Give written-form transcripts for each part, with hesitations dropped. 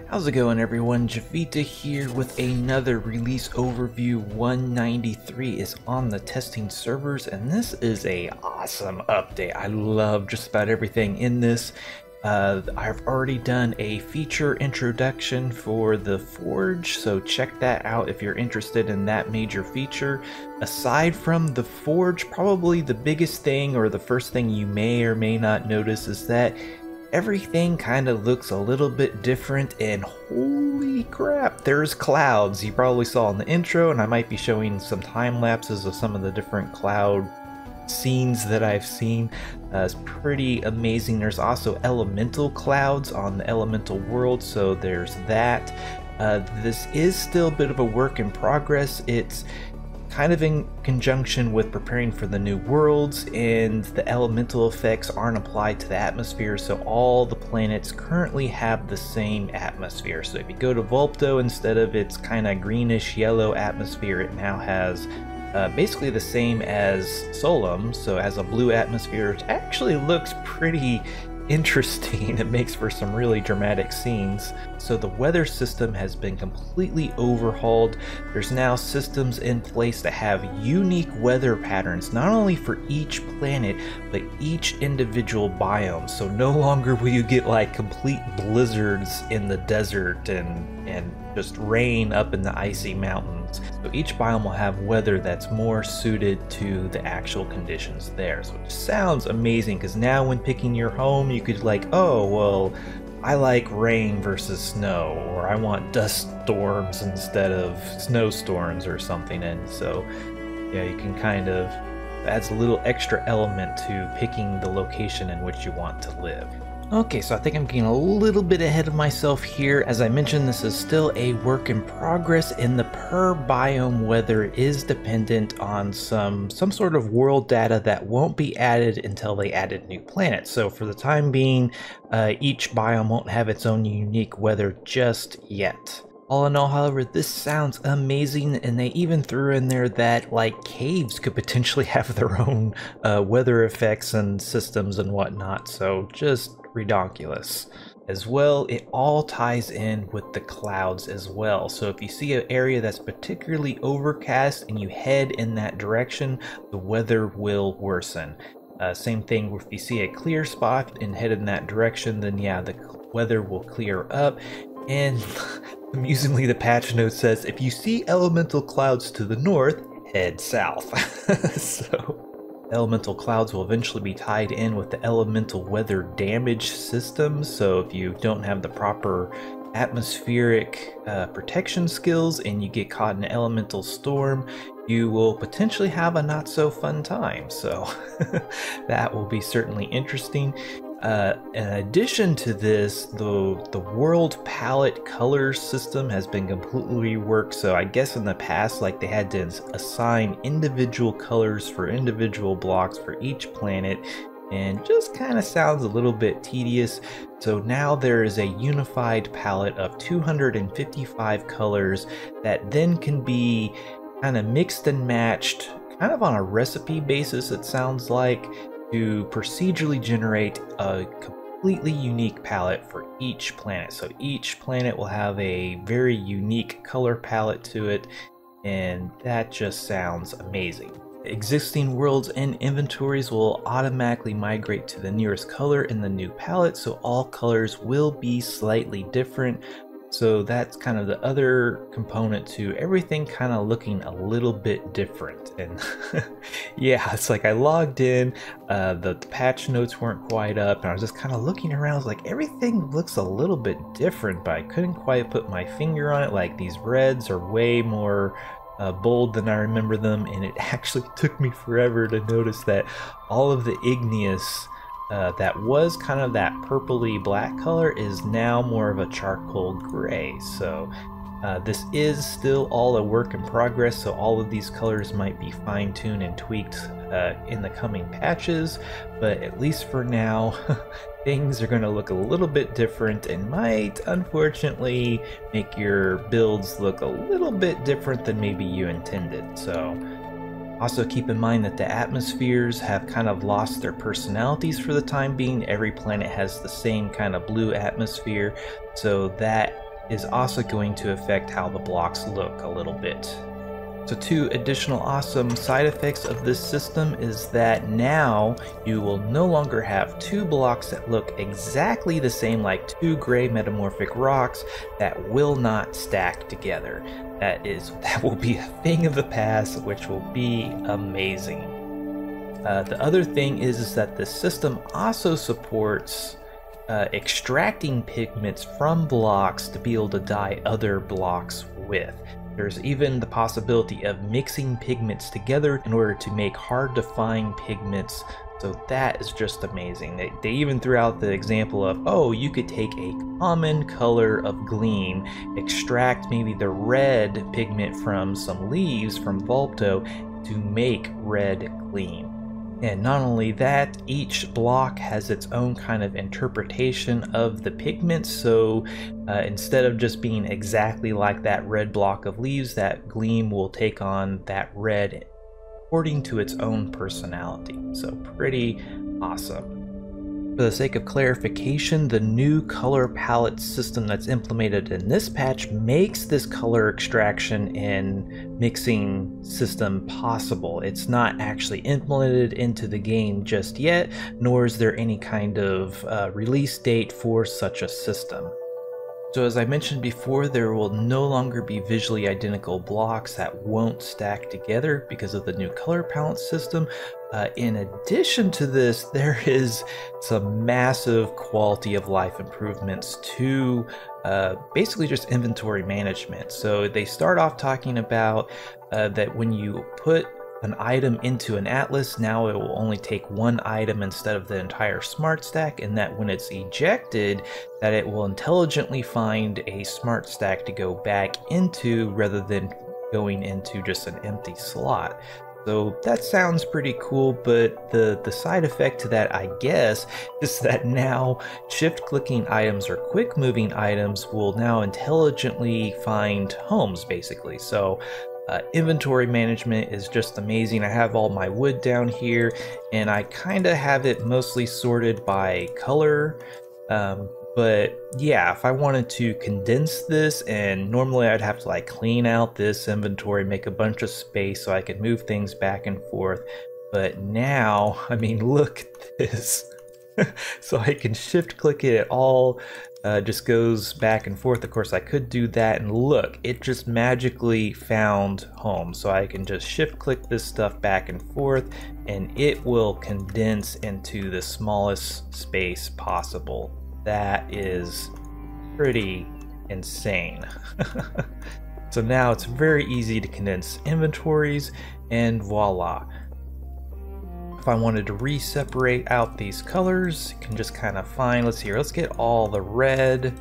How's it going, everyone? Javita here with another release overview. 193 is on the testing servers, and this is a awesome update. I love just about everything in this. I've already done a feature introduction for the Forge, so check that out if you're interested in that major feature. Aside from the Forge, probably the biggest thing, or the first thing you may or may not notice, is that everything kind of looks a little bit different, and holy crap, there's clouds. You probably saw in the intro, and I might be showing some time lapses of some of the different cloud scenes that I've seen. It's pretty amazing. There's also elemental clouds on the elemental world, so there's that. This is still a bit of a work in progress. It's kind of in conjunction with preparing for the new worlds, and the elemental effects aren't applied to the atmosphere, so all the planets currently have the same atmosphere. So if you go to Volpto, instead of its kind of greenish yellow atmosphere, it now has basically the same as Solum, so it has a blue atmosphere. It actually looks pretty interesting. It makes for some really dramatic scenes. So the weather system has been completely overhauled. There's now systems in place that have unique weather patterns, not only for each planet, but each individual biome. So no longer will you get like complete blizzards in the desert and just rain up in the icy mountains. So each biome will have weather that's more suited to the actual conditions there. So it sounds amazing, because now when picking your home, you could like, oh, well, I like rain versus snow, or I want dust storms instead of snowstorms or something. And so, yeah, you can kind of, adds a little extra element to picking the location in which you want to live. Okay, so I think I'm getting a little bit ahead of myself here. As I mentioned, this is still a work in progress, and the per biome weather is dependent on some sort of world data that won't be added until they added new planets. So for the time being, each biome won't have its own unique weather just yet. All in all, however, this sounds amazing, and they even threw in there that like caves could potentially have their own weather effects and systems and whatnot, so just redonkulous. As well, it all ties in with the clouds as well. So if you see an area that's particularly overcast and you head in that direction, the weather will worsen. Same thing if you see a clear spot and head in that direction, then yeah, the weather will clear up. And amusingly, the patch note says, if you see elemental clouds to the north, head south. So elemental clouds will eventually be tied in with the elemental weather damage system. So if you don't have the proper atmospheric protection skills and you get caught in an elemental storm, you will potentially have a not so fun time. So that will be certainly interesting. In addition to this, the world palette color system has been completely reworked. So I guess in the past, like, they had to assign individual colors for individual blocks for each planet, and just kind of sounds a little bit tedious. So now there is a unified palette of 255 colors that then can be kind of mixed and matched, kind of on a recipe basis, it sounds like, to procedurally generate a completely unique palette for each planet. So each planet will have a very unique color palette to it, and that just sounds amazing. Existing worlds and inventories will automatically migrate to the nearest color in the new palette, so all colors will be slightly different. So that's kind of the other component to everything kind of looking a little bit different. And yeah, it's like I logged in, the patch notes weren't quite up, and I was just kind of looking around. I was like, everything looks a little bit different, but I couldn't quite put my finger on it. Like, these reds are way more bold than I remember them, and it actually took me forever to notice that all of the igneous that was kind of that purpley black color is now more of a charcoal gray. So this is still all a work in progress, so all of these colors might be fine-tuned and tweaked in the coming patches, but at least for now things are going to look a little bit different and might unfortunately make your builds look a little bit different than maybe you intended. So Also keep in mind that the atmospheres have kind of lost their personalities for the time being. Every planet has the same kind of blue atmosphere, so that is also going to affect how the blocks look a little bit. So 2 additional awesome side effects of this system is that now you will no longer have 2 blocks that look exactly the same, like 2 gray metamorphic rocks that will not stack together. That will be a thing of the past, which will be amazing. The other thing is that the system also supports extracting pigments from blocks to be able to dye other blocks with. There's even the possibility of mixing pigments together in order to make hard to find pigments, so that is just amazing. They even threw out the example of, oh, you could take a common color of gleam, extract maybe the red pigment from some leaves from Volto to make red gleam. And not only that, each block has its own kind of interpretation of the pigments, so instead of just being exactly like that red block of leaves, that gleam will take on that red according to its own personality. So pretty awesome. For the sake of clarification, the new color palette system that's implemented in this patch makes this color extraction and mixing system possible. It's not actually implemented into the game just yet, nor is there any kind of release date for such a system. So as I mentioned before, there will no longer be visually identical blocks that won't stack together because of the new color palette system. In addition to this, there is some massive quality of life improvements to basically just inventory management. So they start off talking about that when you put an item into an atlas, now it will only take 1 item instead of the entire smart stack, and that when it's ejected, that it will intelligently find a smart stack to go back into rather than going into just an empty slot. So that sounds pretty cool, but the side effect to that, I guess, is that now shift-clicking items or quick-moving items will now intelligently find homes, basically. So inventory management is just amazing. I have all my wood down here, and I kind of have it mostly sorted by color. But yeah, if I wanted to condense this, and normally I'd have to like clean out this inventory, make a bunch of space so I could move things back and forth. But now, I mean, look at this. So I can shift click it, all just goes back and forth. Of course, I could do that, and look, it just magically found home. So I can just shift click this stuff back and forth, and it will condense into the smallest space possible. That is pretty insane. So now it's very easy to condense inventories, and voila. If I wanted to re-separate out these colors, you can just kind of find, let's get all the red.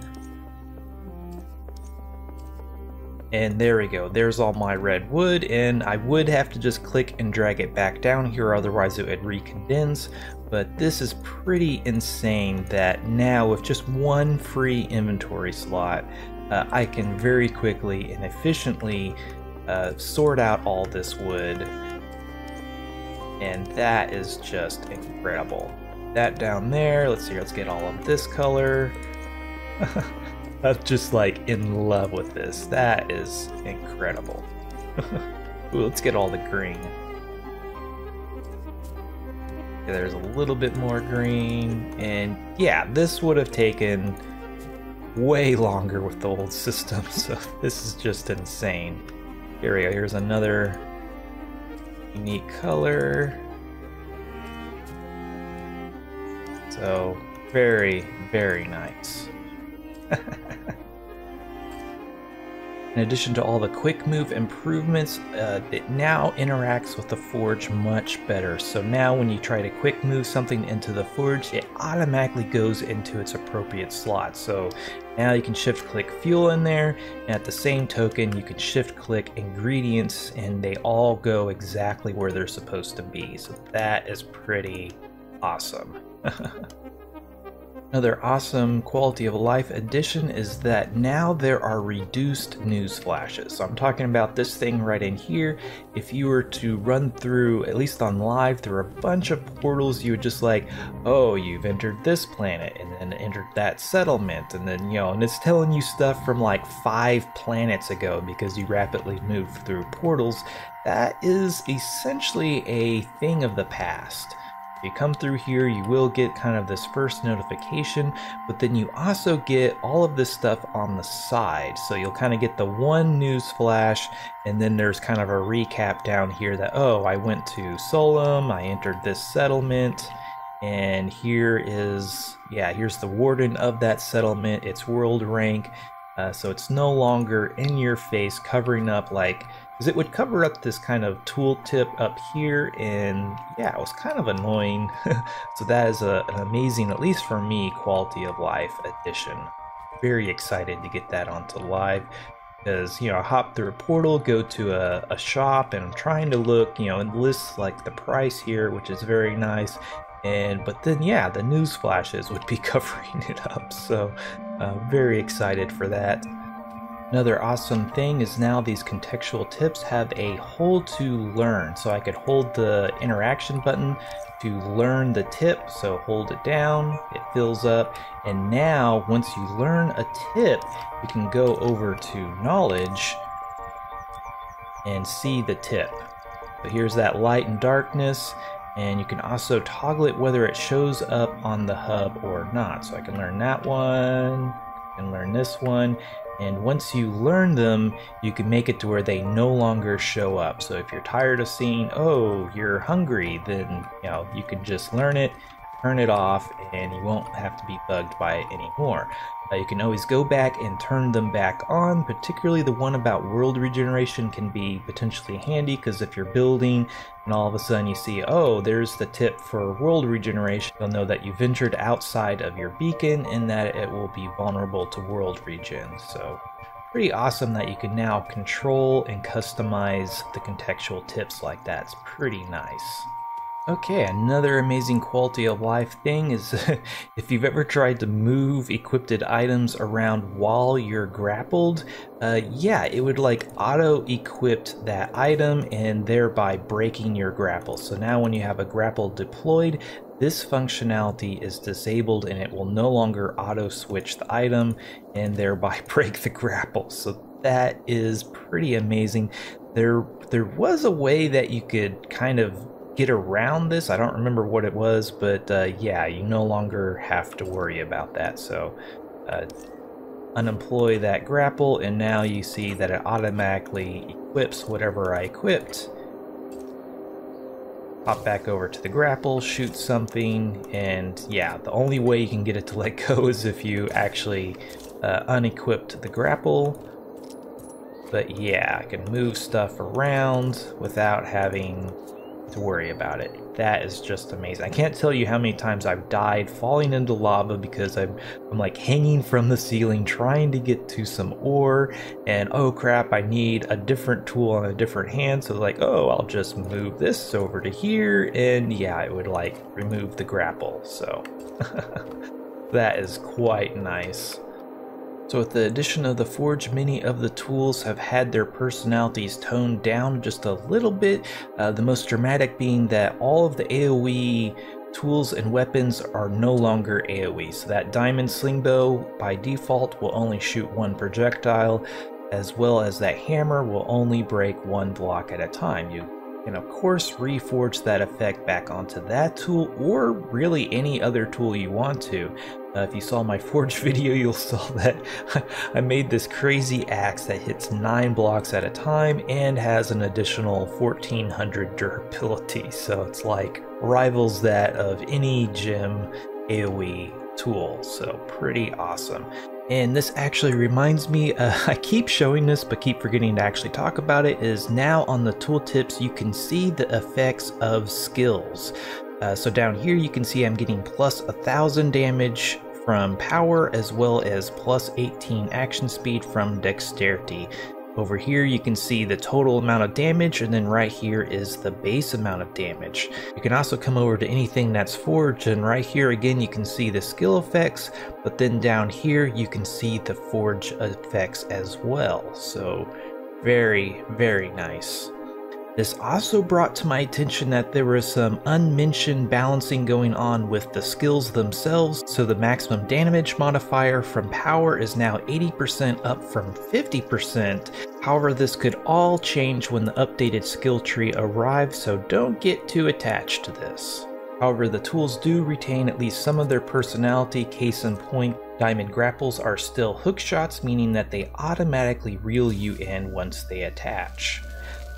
And there we go, there's all my red wood, and I would have to just click and drag it back down here, otherwise it would recondense. But this is pretty insane that now with just 1 free inventory slot, I can very quickly and efficiently sort out all this wood. And that is just incredible. That down there, let's see, let's get all of this color. I'm just like in love with this. That is incredible. Ooh, let's get all the green. Okay, there's a little bit more green, and yeah, this would have taken way longer with the old system, so this is just insane. Here we go, here's another unique color. So very, very nice. In addition to all the quick move improvements, it now interacts with the forge much better. So now when you try to quick move something into the forge, it automatically goes into its appropriate slot. So now you can shift click fuel in there, and at the same token you can shift click ingredients, and they all go exactly where they're supposed to be. So that is pretty awesome. Another awesome quality of life addition is that now there are reduced news flashes. So I'm talking about this thing right in here. If you were to run through, at least on live, through a bunch of portals, you would just like, oh, you've entered this planet and then entered that settlement, and then, you know, and it's telling you stuff from like 5 planets ago because you rapidly moved through portals. That is essentially a thing of the past. If you come through here, you will get kind of this first notification, but then you also get all of this stuff on the side. So you'll kind of get the one news flash, and then there's kind of a recap down here that, oh, I went to Solum, I entered this settlement, and here is, yeah, here's the warden of that settlement, it's world rank. So it's no longer in your face, covering up like, because it would cover up this kind of tooltip up here, and yeah, it was kind of annoying. So that is an amazing, at least for me, quality of life addition. Very excited to get that onto live, because, you know, I hop through a portal, go to a shop, and I'm trying to look, you know, and lists like the price here, which is very nice. But then, yeah, the news flashes would be covering it up, so very excited for that. Another awesome thing is now these contextual tips have a hold to learn, so I could hold the interaction button to learn the tip, so hold it down, it fills up, and now once you learn a tip, you can go over to knowledge and see the tip. So here's that light and darkness, and you can also toggle it whether it shows up on the hub or not. So I can learn that one, I can learn this one, and once you learn them, you can make it to where they no longer show up. So if you're tired of seeing, oh, you're hungry, then, you know, you can just learn it, turn it off, and you won't have to be bugged by it anymore. You can always go back and turn them back on. Particularly the one about world regeneration can be potentially handy, because if you're building and all of a sudden you see, oh, there's the tip for world regeneration, you'll know that you ventured outside of your beacon and that it will be vulnerable to world regen. So pretty awesome that you can now control and customize the contextual tips like that. It's pretty nice. Okay, another amazing quality of life thing is if you've ever tried to move equipped items around while you're grappled, yeah, it would like auto-equip that item and thereby breaking your grapple. So now when you have a grapple deployed, this functionality is disabled and it will no longer auto-switch the item and thereby break the grapple. So that is pretty amazing. There was a way that you could kind of get around this. I don't remember what it was, but yeah, you no longer have to worry about that. So unemploy that grapple, and now you see that it automatically equips whatever I equipped. Hop back over to the grapple, shoot something, and yeah, the only way you can get it to let go is if you actually unequipped the grapple. But yeah, I can move stuff around without having to worry about it. That is just amazing. I can't tell you how many times I've died falling into lava because I'm like hanging from the ceiling trying to get to some ore, and oh crap, I need a different tool on a different hand, so like, oh, I'll just move this over to here, and yeah, it would like remove the grapple. So that is quite nice. So with the addition of the Forge, many of the tools have had their personalities toned down just a little bit. The most dramatic being that all of the AoE tools and weapons are no longer AoE. So that diamond slingbow by default will only shoot one projectile, as well as that hammer will only break one block at a time. You can of course reforge that effect back onto that tool, or really any other tool you want to. If you saw my forge video, you'll saw that I made this crazy axe that hits 9 blocks at a time and has an additional 1400 durability, so it's like rivals that of any gem AoE tool, so pretty awesome. And this actually reminds me, I keep showing this but keep forgetting to actually talk about it, is now on the tooltips you can see the effects of skills. So down here you can see I'm getting plus 1000 damage from power, as well as plus 18 action speed from dexterity. Over here you can see the total amount of damage, and then right here is the base amount of damage. You can also come over to anything that's forged, and right here again you can see the skill effects, but then down here you can see the forge effects as well. So very, very nice. This also brought to my attention that there was some unmentioned balancing going on with the skills themselves, so the maximum damage modifier from power is now 80% up from 50%. However, this could all change when the updated skill tree arrives, so don't get too attached to this. However, the tools do retain at least some of their personality. Case in point, diamond grapples are still hook shots, meaning that they automatically reel you in once they attach.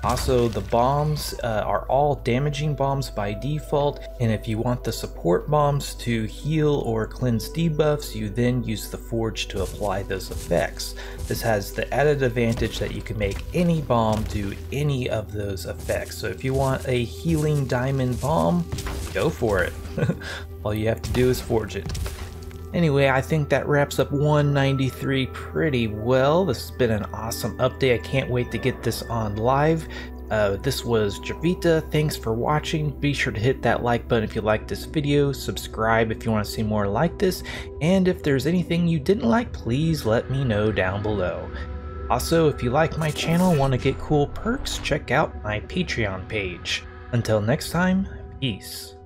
Also, the bombs are all damaging bombs by default, and if you want the support bombs to heal or cleanse debuffs, you then use the forge to apply those effects. This has the added advantage that you can make any bomb do any of those effects. So if you want a healing diamond bomb, go for it. All you have to do is forge it. Anyway, I think that wraps up 193 pretty well. This has been an awesome update. I can't wait to get this on live. This was Javita. Thanks for watching. Be sure to hit that like button if you like this video. Subscribe if you want to see more like this. And if there's anything you didn't like, please let me know down below. Also, if you like my channel and want to get cool perks, check out my Patreon page. Until next time, peace.